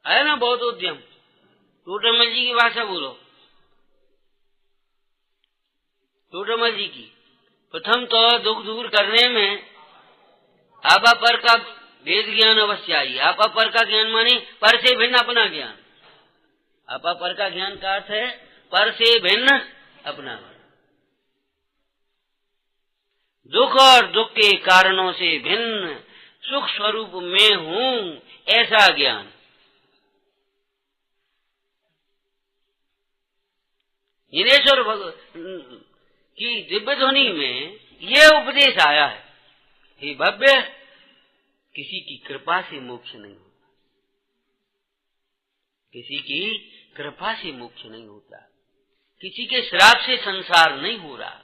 है ना, बहुत उद्यम। टोटमल जी की भाषा बोलो, टोटमल जी की। प्रथम तो दुख दूर करने में आपा पर का वेद ज्ञान अवश्य आई। आपा पर का ज्ञान माने पर से भिन्न अपना ज्ञान। आपा पर का ज्ञान का अर्थ है पर से भिन्न अपना। दुख और दुख के कारणों से भिन्न सुख स्वरूप में हूं, ऐसा ज्ञान। जिनेश्वर की दिव्य ध्वनि में यह उपदेश आया है, हे भव्य, किसी की कृपा से मोक्ष नहीं होता, किसी की कृपा से मोक्ष नहीं होता, किसी के श्राप से संसार नहीं हो रहा।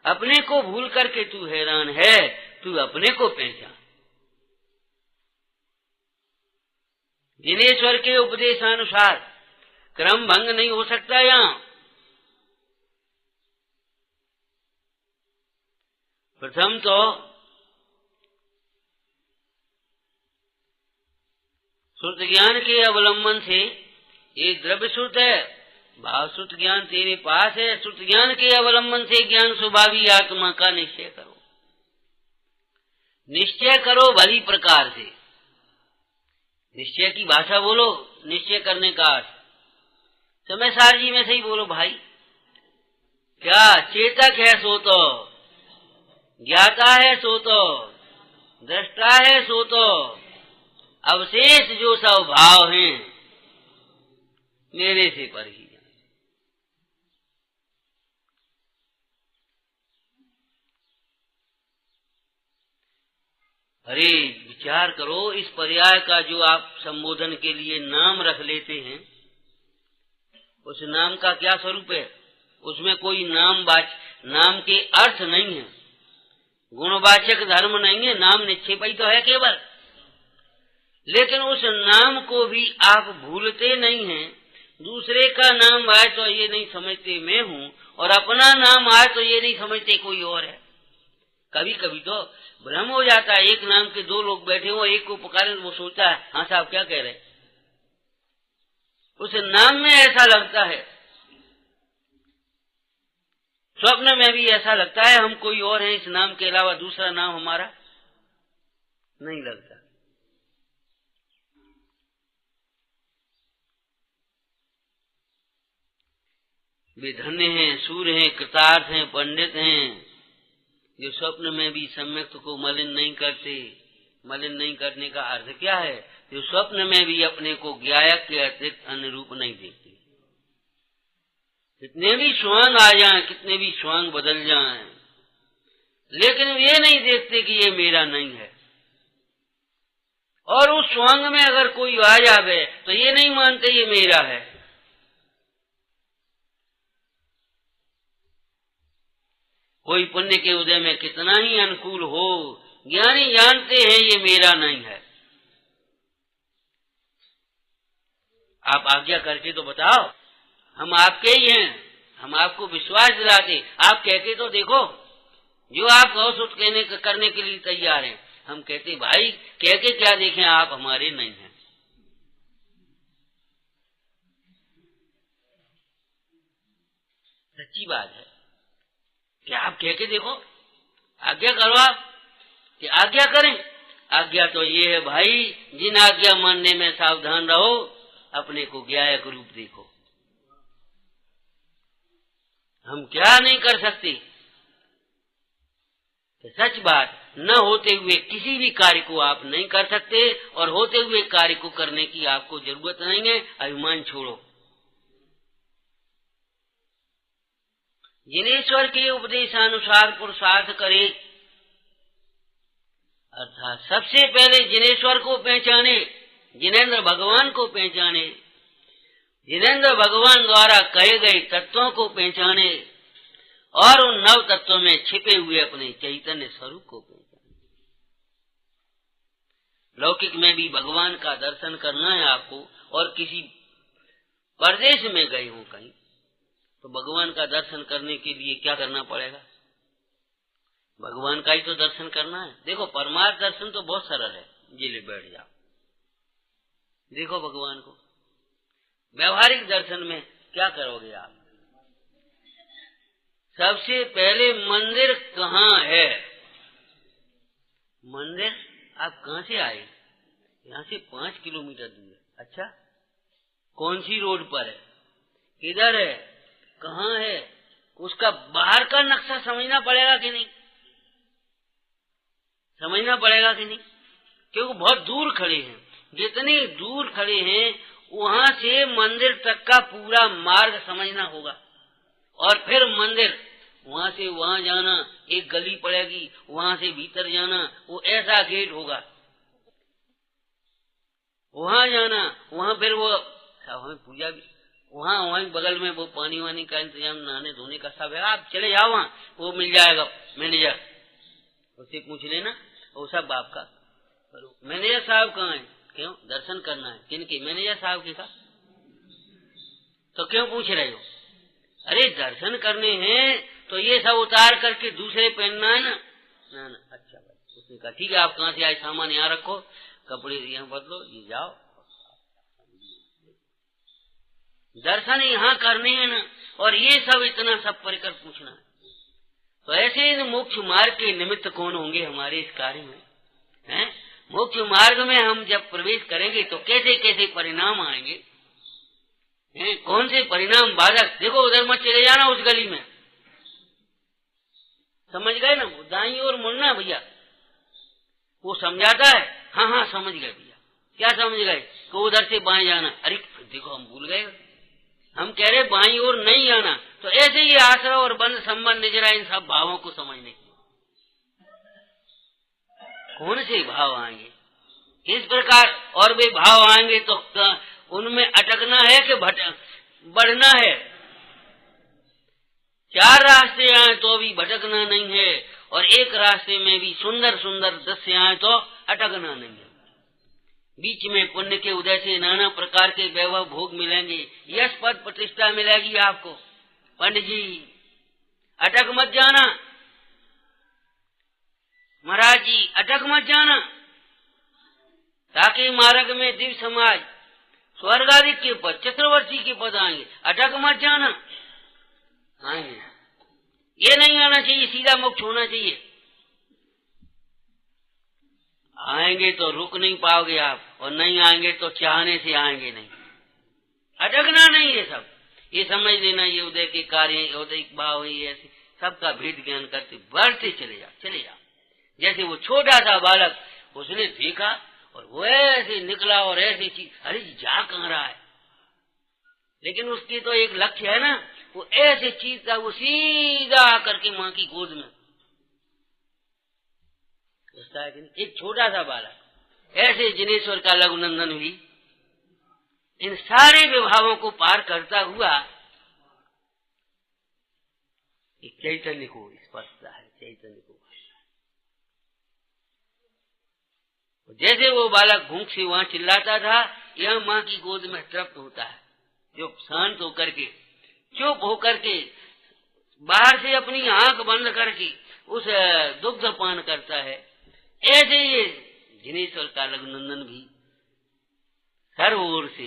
अपने को भूल करके तू हैरान है, तू अपने को पहचान। जिनेश्वर के उपदेशानुसार क्रम भंग नहीं हो सकता। यहां प्रथम तो श्रुत ज्ञान के अवलंबन से, ये द्रव्य श्रुत है, भाव श्रुत ज्ञान तेरे पास है। श्रुत ज्ञान के अवलंबन से ज्ञान स्वभावी आत्मा का निश्चय करो। निश्चय करो भली प्रकार से। निश्चय की भाषा बोलो, निश्चय करने का अर्थ समय सार जी में से ही बोलो भाई। क्या चेतक है सो तो, ज्ञाता है सो तो, दृष्टा है सो तो अवशेष जो सब भाव हैं मेरे से पर ही। अरे विचार करो, इस पर्याय का जो आप संबोधन के लिए नाम रख लेते हैं, उस नाम का क्या स्वरूप है? उसमें कोई नाम के अर्थ नहीं है, गुणवाचक धर्म नहीं है, नाम निक्षेप ही तो है केवल। लेकिन उस नाम को भी आप भूलते नहीं हैं। दूसरे का नाम आए तो ये नहीं समझते मैं हूँ, और अपना नाम आए तो ये नहीं समझते कोई और है। कभी कभी तो भ्रम हो जाता है, एक नाम के दो लोग बैठे हो, एक को पुकारे वो सोचता है हाँ साहब क्या कह रहे, उस नाम में ऐसा लगता है। स्वप्न में भी ऐसा लगता है हम कोई और हैं, इस नाम के अलावा दूसरा नाम हमारा नहीं लगता। वे धन्य हैं, सूर्य हैं, कृतार्थ हैं, पंडित हैं, जो स्वप्न में भी सम्यक को मलिन नहीं करते। मलिन नहीं करने का अर्थ क्या है? जो स्वप्न में भी अपने को ज्ञायक के अतिरिक्त अन्य रूप नहीं देखते। कितने भी स्वांग आ जाएं, कितने भी स्वांग बदल जाएं, लेकिन ये नहीं देखते कि ये मेरा नहीं है। और उस स्वांग में अगर कोई आ जावे तो ये नहीं मानते ये मेरा है। कोई पुण्य के उदय में कितना ही अनुकूल हो, ज्ञानी जानते हैं ये मेरा नहीं है। आप आज्ञा करके तो बताओ, हम आपके ही हैं, हम आपको विश्वास दिलाते। आप कहते तो देखो, जो आप कहो करने के लिए तैयार हैं। हम कहते भाई कह के क्या देखें, आप हमारे नहीं हैं। सच्ची बात है कि आप कह के देखो, आज्ञा करो आप कि आज्ञा करें। आज्ञा तो ये है भाई, जिन आज्ञा मानने में सावधान रहो, अपने को ज्ञायक रूप देखो। हम क्या नहीं कर सकते। तो सच बात, न होते हुए किसी भी कार्य को आप नहीं कर सकते, और होते हुए कार्य को करने की आपको जरूरत नहीं है। अभिमान छोड़ो। जिनेश्वर के उपदेशानुसार पुरुषार्थ करे, अर्थात सबसे पहले जिनेश्वर को पहचाने, जिनेन्द्र भगवान को पहचाने, जिनेन्द्र भगवान द्वारा कहे गए तत्वों को पहचाने, और उन नव तत्वों में छिपे हुए अपने चैतन्य स्वरूप को पहचाने। लौकिक में भी भगवान का दर्शन करना है आपको, और किसी परदेश में गए हो कहीं, तो भगवान का दर्शन करने के लिए क्या करना पड़ेगा? भगवान का ही तो दर्शन करना है। देखो परमार्थ दर्शन तो बहुत सरल है, जिले बैठ जाओ, देखो भगवान को। व्यवहारिक दर्शन में क्या करोगे आप? सबसे पहले मंदिर कहाँ है? मंदिर आप कहाँ से आए? यहाँ से 5 किलोमीटर दूर है। अच्छा, कौन सी रोड पर है, किधर है, कहाँ है? उसका बाहर का नक्शा समझना पड़ेगा कि नहीं? समझना पड़ेगा कि नहीं? क्योंकि बहुत दूर खड़े हैं। जितनी दूर खड़े हैं वहां से मंदिर तक का पूरा मार्ग समझना होगा, और फिर मंदिर, वहां से वहां जाना, एक गली पड़ेगी, वहां से भीतर जाना, वो ऐसा गेट होगा, वहां जाना, वहां फिर वो पूजा भी, वहां बगल में वो पानी वानी का इंतजाम, नहाने धोने का सब है। आप चले जाओ वहां, वो मिल जाएगा मैनेजर, उससे पूछ लेना, वो सब आपका। मैनेजर साहब कहाँ है? क्यों? दर्शन करना है। किनके? मैनेजर साहब के का। तो क्यों पूछ रहे हो? अरे दर्शन करने हैं तो ये सब उतार करके दूसरे पहनना है ना। ना ना, अच्छा भाई। उसने कहा ठीक है, आप कहाँ से आए, सामान यहाँ रखो, कपड़े यहाँ बदलो, ये जाओ। दर्शन यहाँ करने हैं ना, और ये सब इतना सब परिकर पूछना है। तो ऐसे मोक्ष मार्ग के निमित्त कौन होंगे हमारे इस कार्य में? हैं? मोक्ष मार्ग में हम जब प्रवेश करेंगे तो कैसे कैसे परिणाम आएंगे, कौन से परिणाम बाधक। देखो उधर मत चले जाना, उस गली में, समझ गए ना, दाईं ओर मुड़ना भैया, वो समझाता है, हाँ हाँ समझ गए भैया। क्या समझ गए? तो उधर से बाएं जाना। अरे देखो हम भूल गए, हम कह रहे बाईं ओर नहीं आना। तो ऐसे ही आश्रय और बंध संबंध निजरा इन सब भावों को समझने की, कौन से भाव आएंगे, किस प्रकार और वे भाव आएंगे, तो उनमें अटकना है कि बढ़ना है। 4 रास्ते आए तो भी भटकना नहीं है, और एक रास्ते में भी सुंदर सुंदर दृश्य आए तो अटकना नहीं है। बीच में पुण्य के उदय से नाना प्रकार के वैभव भोग मिलेंगे, यश पद प्रतिष्ठा मिलेगी आपको। पंडित जी अटक मत जाना, महाराज जी अटक मत जाना, ताकि मार्ग में दिव्य समाज स्वर्ग आदि के पद, चक्रवर्ती के पद आएंगे। अटक मत जाना, आएंगे। ये नहीं आना चाहिए, सीधा मोक्ष होना चाहिए। आएंगे तो रुक नहीं पाओगे आप, और नहीं आएंगे तो चाहने से आएंगे नहीं। अटकना नहीं है सब, ये समझ लेना। ये उदय के कार्य, उदय भाव, ये ऐसे सबका भेद ज्ञान करते बढ़ते चले जाओ। जैसे वो छोटा सा बालक, उसने देखा और वो ऐसे निकला और ऐसी चीज, अरे जा कहाँ रहा है, लेकिन उसकी तो एक लक्ष्य है ना, वो ऐसे चीज था, वो सीधा करके माँ की गोद में उसका है कि नहीं? एक छोटा सा बालक ऐसे जिनेश्वर का लघुनंदन भी इन सारे विभावों को पार करता हुआ एक चैतन्य को स्पर्शता है, चैतन्य को। जैसे वो बालक भूख से वहां चिल्लाता था, यह माँ की गोद में तृप्त होता है, जो शांत होकर के, चुप होकर के, बाहर से अपनी आंख बंद करके उस दुग्ध पान करता है। ऐसे ये जिनेश्वर का लघुनंदन भी सर्व ओर से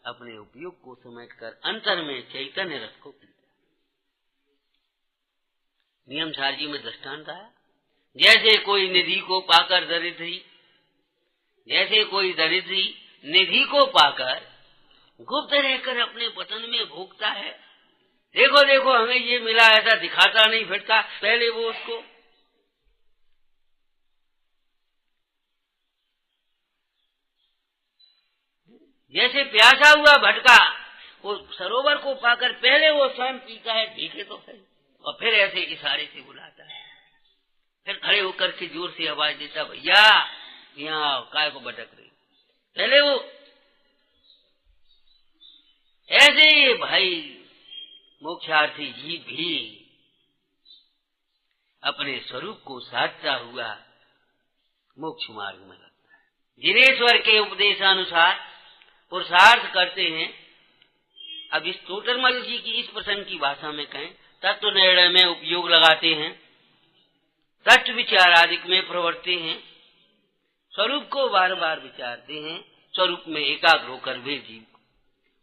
अपने उपयोग को समेटकर अंतर में चैतन्य रस को पीता। नियम सारजी में दृष्टांत आया, जैसे कोई निधि को पाकर दरिद्री, जैसे कोई दरिद्री निधि को पाकर गुप्त रहकर अपने वतन में भोगता है। देखो देखो हमें ये मिला, ऐसा दिखाता नहीं फिरता, पहले वो उसको जैसे प्यासा हुआ भटका, वो सरोवर को पाकर पहले वो स्वयं पीता है, देखे तो सही, और फिर ऐसे इशारे से बुलाता है, फिर खड़े होकर के जोर से आवाज देता, भैया यहाँ काय को भटक रही। पहले वो ऐसे ही भाई मोक्षार्थी जीव भी अपने स्वरूप को साधता हुआ मोक्ष मार्ग में लगता है। जिनेश्वर के उपदेशानुसार पुरुषार्थ करते हैं। अब इस तोटरमल जी की इस प्रसंग की भाषा में कहें, तत्व निर्णय में उपयोग लगाते हैं, तत्व विचार आदि में प्रवर्तते हैं, स्वरूप को बार बार विचारते हैं, स्वरूप में एकाग्र होकर वे जीव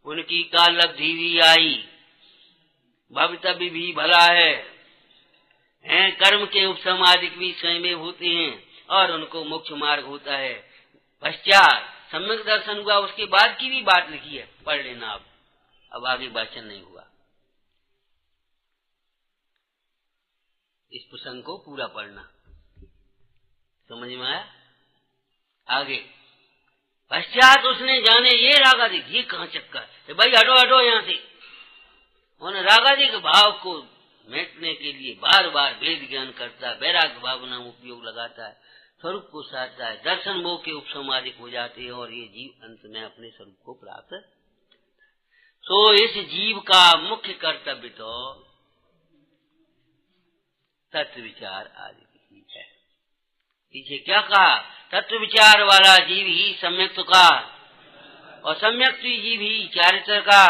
उनकी कालब्धि भी आई, भवितव्य भी भला है, कर्म के उपशम आदि भी स्वयं होते हैं, और उनको मोक्ष मार्ग होता है। पश्चात सम्यक दर्शन हुआ, उसके बाद की भी बात लिखी है, पढ़ लेना। अब आगे वाचन नहीं हुआ, इस प्रसंग को पूरा पढ़ना, समझ में आया? आगे पश्चात उसने जाने ये रागादिक, ये कहाँ चक्कर है भाई, हटो हटो यहाँ से। उन रागादिक भाव को मेटने के लिए बार बार भेद ज्ञान करता, वैराग्य भावना उपयोग लगाता है, स्वरूप को साधता है, दर्शन मोह के उपसमादिक हो जाते हैं, और ये जीव अंत में अपने स्वरूप को प्राप्त। तो इस जीव का मुख्य कर्तव्य तो तत्व विचार आदि ही है। पीछे क्या कहा? तत्व विचार वाला जीव ही सम्यक्त का, और सम्यक्त जीव ही चारित्र का,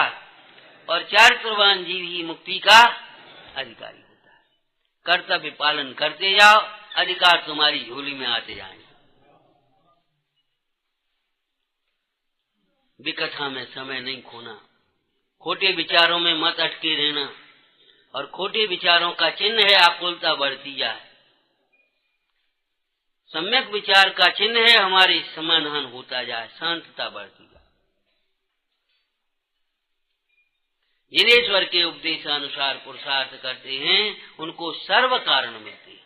और चारित्रवान जीव ही मुक्ति का अधिकारी होता है। कर्तव्य पालन करते जाओ, अधिकार तुम्हारी झोली में आते जाएंगे। विकथा में समय नहीं खोना, खोटे विचारों में मत अटके रहना, और खोटे विचारों का चिन्ह है आकुलता बढ़ती जाए। सम्यक विचार का चिन्ह है हमारी समाधान होता जाए, शांतता बढ़ती जाए। जिनेश्वर के उपदेशानुसार पुरुषार्थ करते हैं, उनको सर्व कारण मिलते हैं।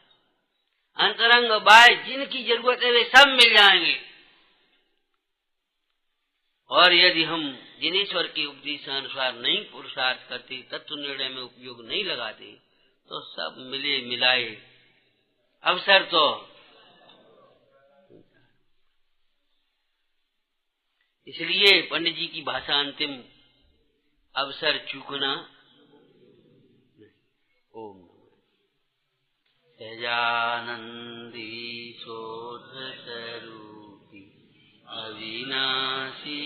अंतरंग बाह्य जिनकी जरूरत है वे सब मिल जाएंगे। और यदि हम जिनेश्वर के उपदेशानुसार नहीं पुरुषार्थ करते, तत्व निर्णय में उपयोग नहीं लगाते, तो सब मिले मिलाए अवसर तो इसलिए पंडित जी की भाषा अंतिम अवसर चूकना। ओम सहजानंदी शोध स्वरूपी अविनाशी